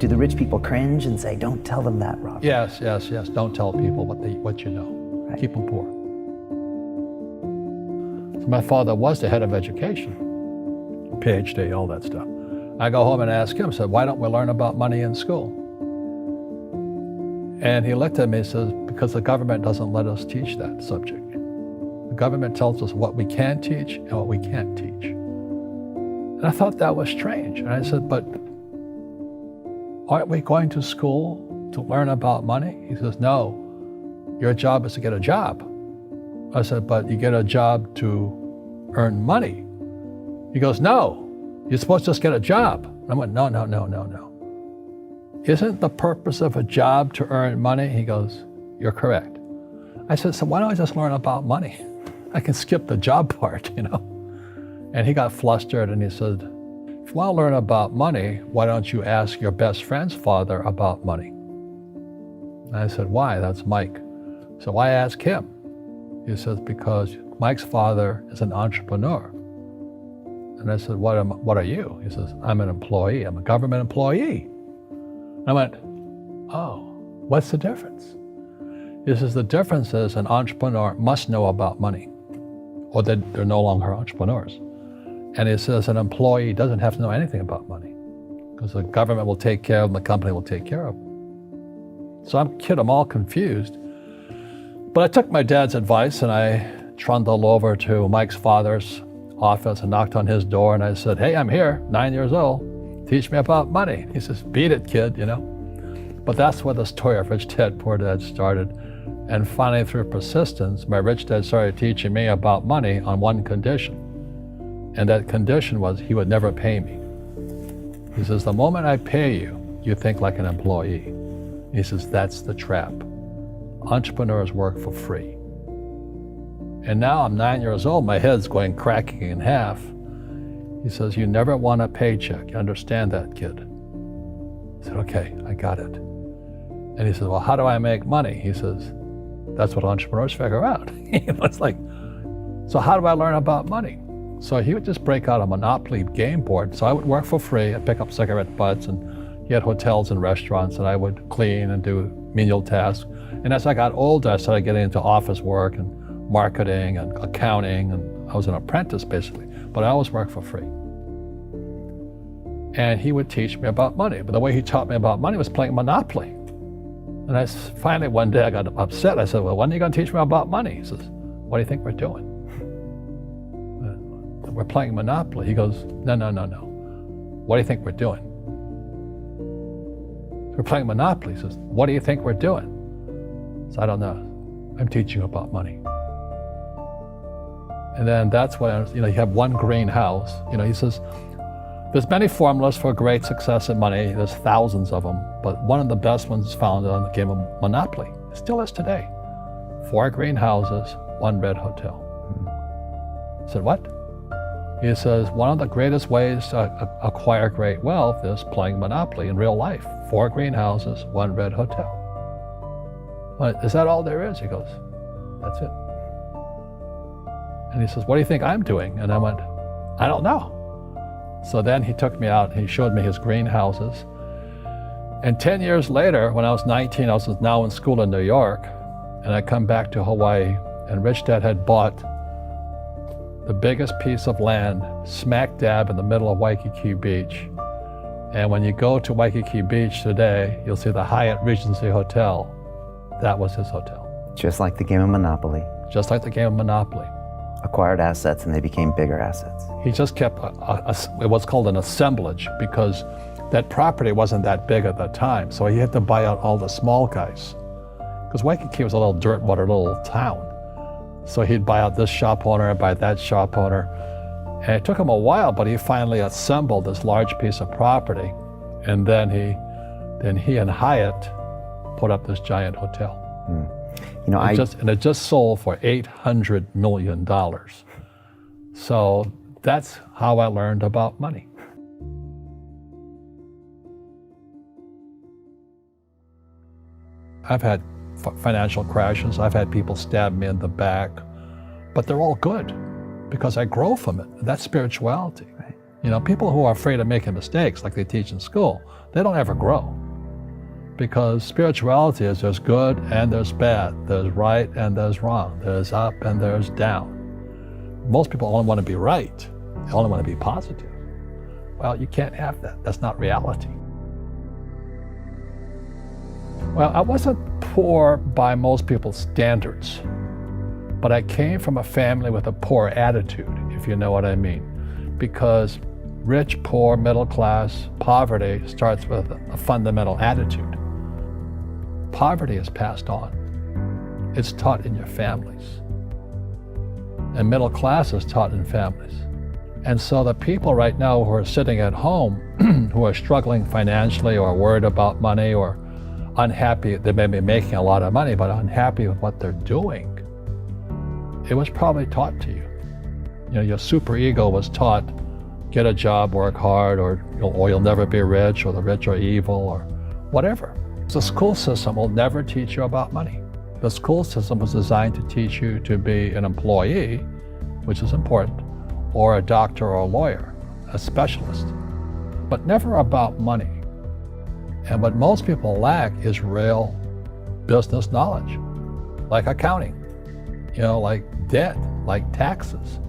do the rich people cringe and say, don't tell them that, Robert? Yes. Don't tell people what you know. Right. Keep them poor. So my father was the head of education, PhD, all that stuff. I go home and ask him, said, why don't we learn about money in school? And he looked at me and says, because the government doesn't let us teach that subject. The government tells us what we can teach and what we can't teach. And I thought that was strange. And I said, but aren't we going to school to learn about money? He says, no, your job is to get a job. I said, but you get a job to earn money. He goes, no, you're supposed to just get a job. I went, no. Isn't the purpose of a job to earn money? He goes, you're correct. I said, so why don't I just learn about money? I can skip the job part, you know? And he got flustered and he said, if you want to learn about money, why don't you ask your best friend's father about money? And I said, why? That's Mike. So why ask him? He says, because Mike's father is an entrepreneur. And I said, what are you? He says, I'm an employee. I'm a government employee. I went, oh, what's the difference? He says, the difference is an entrepreneur must know about money, or they're no longer entrepreneurs. And he says an employee doesn't have to know anything about money because the government will take care of them, the company will take care of them. So I'm all confused. But I took my dad's advice and I trundled over to Mike's father's office and knocked on his door and I said, hey, I'm here, 9 years old. Teach me about money. He says, beat it, kid, you know. But that's where the story of Rich Dad, Poor Dad started. And finally, through persistence, my rich dad started teaching me about money on one condition. And that condition was he would never pay me. He says, the moment I pay you, you think like an employee. He says, that's the trap. Entrepreneurs work for free. And now I'm 9 years old, my head's going cracking in half. He says, you never want a paycheck. You understand that, kid? I said, okay, I got it. And he says, well, how do I make money? He says, that's what entrepreneurs figure out. It's like, so how do I learn about money? So he would just break out a Monopoly game board. So I would work for free. I'd pick up cigarette butts, and he had hotels and restaurants, and I would clean and do menial tasks. And as I got older, I started getting into office work and marketing and accounting, and I was an apprentice basically, but I always worked for free. And he would teach me about money, but the way he taught me about money was playing Monopoly. And I finally one day I got upset. I said, well, when are you going to teach me about money? He says, what do you think we're doing? We're playing Monopoly. He goes, no. What do you think we're doing? We're playing Monopoly. He says, what do you think we're doing? So I don't know. I'm teaching you about money. And then that's when, you have one green house. He says, there's many formulas for great success in money. There's thousands of them, but one of the best ones is found on the game of Monopoly. It still is today. 4 green houses, 1 red hotel. I said, what? He says, one of the greatest ways to acquire great wealth is playing Monopoly in real life. 4 green houses, 1 red hotel. Well, is that all there is? He goes, that's it. And he says, what do you think I'm doing? And I went, I don't know. So then he took me out, he showed me his greenhouses. And 10 years later, when I was 19, I was now in school in New York, and I come back to Hawaii, and Rich Dad had bought the biggest piece of land smack dab in the middle of Waikiki Beach. And when you go to Waikiki Beach today, you'll see the Hyatt Regency Hotel. That was his hotel. Just like the game of Monopoly. Just like the game of Monopoly. Acquired assets and they became bigger assets. He just kept what's called an assemblage, because that property wasn't that big at that time. So he had to buy out all the small guys. Because Waikiki was a little dirt water little town. So he'd buy out this shop owner and buy that shop owner. And it took him a while, but he finally assembled this large piece of property. And then he and Hyatt put up this giant hotel. It just sold for $800 million. So that's how I learned about money. I've had financial crashes. I've had people stab me in the back, but they're all good because I grow from it. That's spirituality. Right. People who are afraid of making mistakes, like they teach in school, they don't ever grow. Because spirituality is there's good and there's bad, there's right and there's wrong, there's up and there's down. Most people only want to be right, they only want to be positive. Well, you can't have that. That's not reality. Well, I wasn't poor by most people's standards, but I came from a family with a poor attitude, if you know what I mean. Because rich, poor, middle class, poverty starts with a fundamental attitude. Poverty is passed on. It's taught in your families. And middle class is taught in families. And so the people right now who are sitting at home, who are struggling financially or worried about money or unhappy, they may be making a lot of money, but unhappy with what they're doing, it was probably taught to you. Your super ego was taught, get a job, work hard, or you'll never be rich, or the rich are evil, or whatever. The school system will never teach you about money. The school system was designed to teach you to be an employee, which is important, or a doctor or a lawyer, a specialist, but never about money. And what most people lack is real business knowledge, like accounting, like debt, like taxes.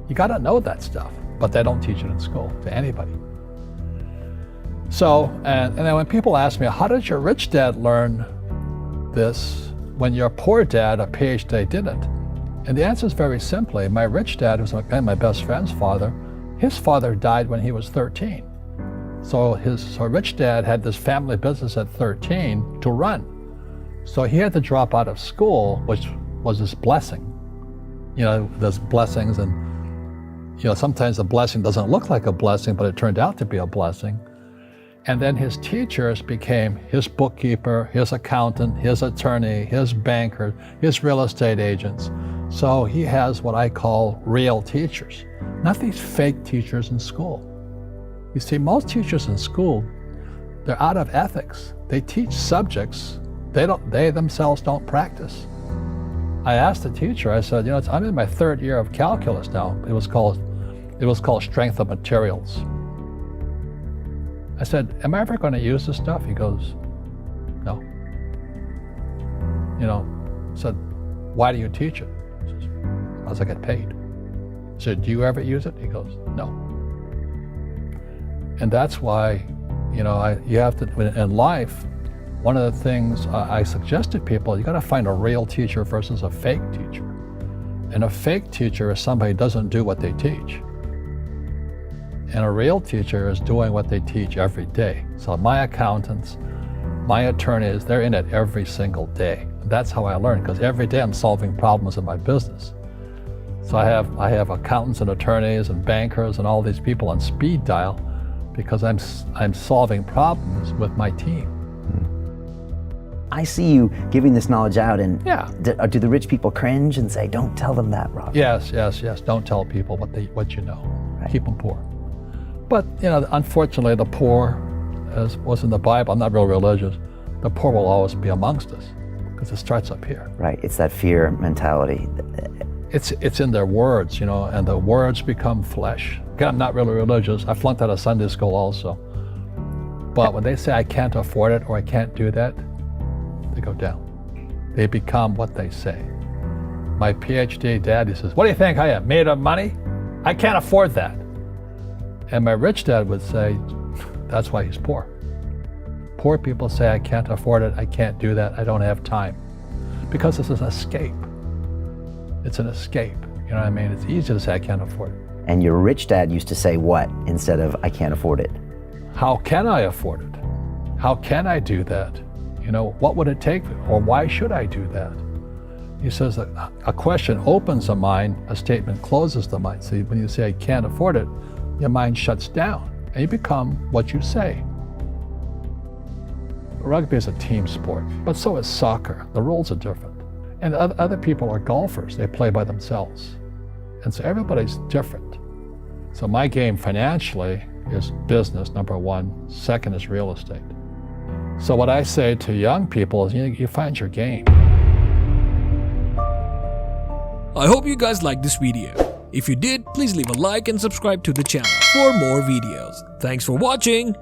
You got to know that stuff, but they don't teach it in school to anybody. So, and then when people ask me, how did your rich dad learn this when your poor dad, a PhD, didn't? And the answer is very simply, my rich dad, who's my best friend's father, his father died when he was 13. So his rich dad had this family business at 13 to run. So he had to drop out of school, which was his blessing. There's blessings, and sometimes a blessing doesn't look like a blessing, but it turned out to be a blessing. And then his teachers became his bookkeeper, his accountant, his attorney, his banker, his real estate agents. So he has what I call real teachers, not these fake teachers in school. You see, most teachers in school, they're out of ethics. They teach subjects they themselves don't practice. I asked the teacher, I said, I'm in my third year of calculus now. It was called strength of materials. I said, am I ever going to use this stuff? He goes, no. I said, why do you teach it? He says, because I get paid. I said, do you ever use it? He goes, no. And that's why, you have to, in life, one of the things I suggest to people, you got to find a real teacher versus a fake teacher. And a fake teacher is somebody who doesn't do what they teach. And a real teacher is doing what they teach every day. So my accountants, my attorneys, they're in it every single day. That's how I learn, because every day I'm solving problems in my business. So I have accountants and attorneys and bankers and all these people on speed dial because I'm solving problems with my team. I see you giving this knowledge out, and yeah. Do the rich people cringe and say, don't tell them that, Rob? Yes. Don't tell people what you know. Right. Keep them poor. But, unfortunately, the poor, as was in the Bible, I'm not real religious, the poor will always be amongst us because it starts up here. Right, it's that fear mentality. It's in their words, and the words become flesh. Again, I'm not really religious. I flunked out of Sunday school also. But when they say I can't afford it or I can't do that, they go down. They become what they say. My PhD daddy says, what do you think I am, made of money? I can't afford that. And my rich dad would say, that's why he's poor. Poor people say, I can't afford it, I can't do that, I don't have time. Because this is an escape. It's an escape, you know what I mean? It's easy to say, I can't afford it. And your rich dad used to say what instead of, I can't afford it? How can I afford it? How can I do that? What would it take, or why should I do that? He says that a question opens the mind, a statement closes the mind. See, when you say, I can't afford it, your mind shuts down, and you become what you say. Rugby is a team sport, but so is soccer. The rules are different. And other people are golfers. They play by themselves. And so everybody's different. So my game financially is business, number one. Second is real estate. So what I say to young people is, you find your game. I hope you guys liked this video. If you did, please leave a like and subscribe to the channel for more videos. Thanks for watching.